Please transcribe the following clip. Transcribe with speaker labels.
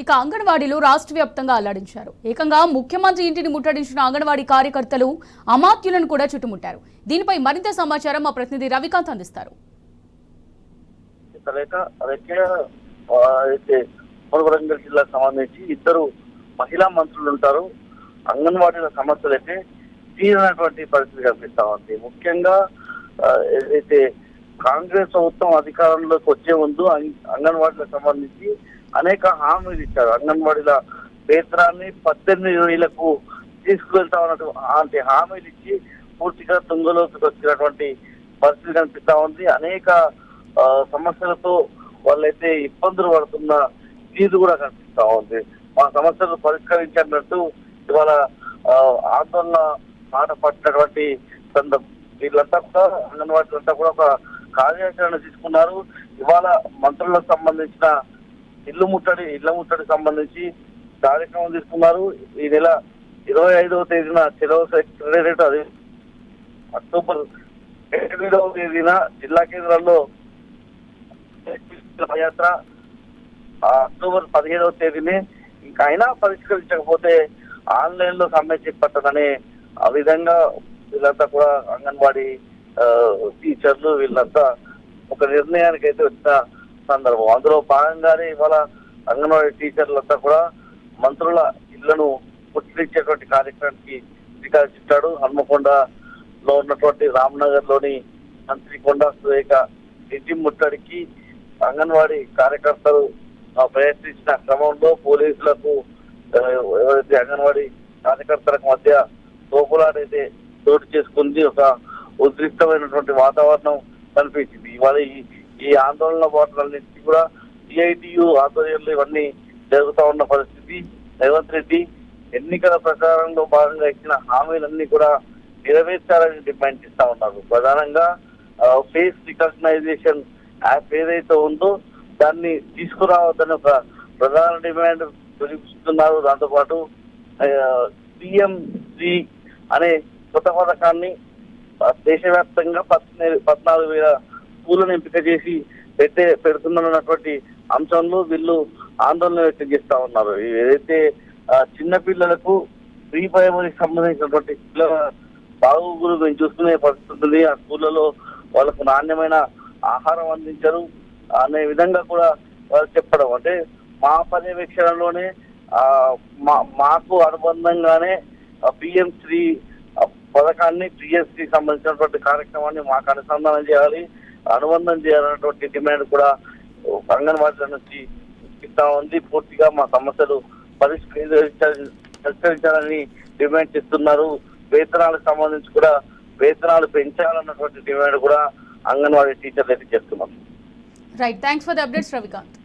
Speaker 1: ఇక అంగన్వాడీలు రాష్ట్ర వ్యాప్తంగా అల్లాడించారు. ఏకంగా ముఖ్యమంత్రి ఇంటిని ముట్టడించిన అంగన్వాడీ కార్యకర్తలు అమాత్యులను కూడా చుట్టుముట్టారు. దీనిపై మరింత సమాచారం మా ప్రతినిధి రవికాంత్ అందిస్తారు.
Speaker 2: వరంగల్ జిల్లాకు సంబంధించి ఇద్దరు మహిళా మంత్రులు ఉంటారు. అంగన్వాడీల సమస్యలు అయితే తీరనటువంటి పరిస్థితి కనిపిస్తా ఉంది. ముఖ్యంగా ఏదైతే కాంగ్రెస్ ప్రభుత్వం అధికారంలోకి వచ్చే ముందు అంగన్వాడీలకు సంబంధించి అనేక హామీలు ఇచ్చారు. అంగన్వాడీల వేతనాన్ని 18,000లకు తీసుకువెళ్తామన్నటువంటి హామీలు ఇచ్చి పూర్తిగా తుంగలోకి వచ్చినటువంటి పరిస్థితి కనిపిస్తా ఉంది. అనేక సమస్యలతో వాళ్ళైతే ఇబ్బందులు పడుతున్న తీరు కూడా కనిపిస్తా ఉంది. మా సమస్యలు పరిష్కరించినట్టు ఇవాళ ఆందోళన మాట పట్టినటువంటి సందర్భం. వీళ్ళంతా కూడా అంగన్వాడీలంతా కూడా ఒక కార్యాచరణ తీసుకున్నారు. ఇవాళ మంత్రులకు సంబంధించిన ఇళ్ల ముట్టడి సంబంధించి కార్యక్రమం తీసుకున్నారు. ఈ నెల 25వ తేదీన చెరవ సెక్రటేరియట్, అది అక్టోబర్ 8వ తేదీన జిల్లా కేంద్రాల్లో యాత్ర, అక్టోబర్ 15వ తేదీని ఇంకా అయినా పరిష్కరించకపోతే ఆన్లైన్ లో సమ్మె చేపట్టదనే ఆ విధంగా వీళ్ళంతా కూడా అంగన్వాడీ టీచర్లు వీళ్ళంతా ఒక నిర్ణయానికి అయితే వచ్చిన సందర్భం. అందులో భాగంగానే ఇవాళ అంగన్వాడీ టీచర్లంతా కూడా మంత్రుల ఇళ్లను ముట్టడించేటువంటి కార్యక్రమానికి శ్రీకారం చుట్టాడు. హన్మకొండలో ఉన్నటువంటి రామ్నగర్ లోని మంత్రి కొండా సురేఖ ఇంటి ముట్టడికి అంగన్వాడీ కార్యకర్తలు ప్రయత్నించిన క్రమంలో పోలీసులకు ఎవరైతే అంగన్వాడీ కార్యకర్తలకు మధ్య తోపులాటైతే చోటు చేసుకుంది. ఒక ఉద్రిక్తమైనటువంటి వాతావరణం కనిపించింది. ఇవాళ ఈ ఆందోళన బాటలన్నింటినీ కూడా సిఐటియు ఆధ్వర్యంలో ఇవన్నీ జరుగుతూ ఉన్న పరిస్థితి. రేవంత్ రెడ్డి ఎన్నికల ప్రచారంలో భాగంగా ఇచ్చిన హామీలన్నీ కూడా నెరవేర్చాలని డిమాండ్ చేస్తా ఉన్నారు. ప్రధానంగా ఫేస్ రికగ్నైజేషన్ యాప్ ఏదైతే ఉందో దాన్ని తీసుకురావద్దని ఒక ప్రధాన డిమాండ్ పిలుపుతున్నారు. దాంతోపాటు పిఎం3 అనే కొత్త పథకాన్ని దేశవ్యాప్తంగా 14,000 స్కూళ్లను ఎంపిక చేసి పెడుతున్నటువంటి అంశంలో వీళ్ళు ఆందోళన వ్యక్తం చేస్తా ఉన్నారు. ఏదైతే చిన్న పిల్లలకు ప్రీ ప్రైమరీకి సంబంధించినటువంటి పిల్లల బాగోగులు మేము చూసుకునే పరిస్థితి ఉంటుంది. ఆ స్కూళ్లలో వాళ్ళకు నాణ్యమైన ఆహారం అందించరు అనే విధంగా కూడా వాళ్ళు చెప్పడం. అంటే మా పర్యవేక్షణలోనే మాకు అనుబంధంగానే పిఎం3 పథకాన్ని పిఎస్సి సంబంధించినటువంటి కార్యక్రమాన్ని మాకు అనుసంధానం చేయాలి, అనుబంధం చేయాలన్నటువంటి డిమాండ్ కూడా అంగన్వాడీల నుంచి ఇస్తా ఉంది. పూర్తిగా మా సమస్యలు పరిష్కరించాలని డిమాండ్ చేస్తున్నారు. వేతనాలకు సంబంధించి కూడా వేతనాలు పెంచాలన్నటువంటి డిమాండ్ కూడా అంగన్వాడీ టీచర్లు అయితే చేస్తున్నారు.
Speaker 1: Right, thanks for the updates Ravikanth.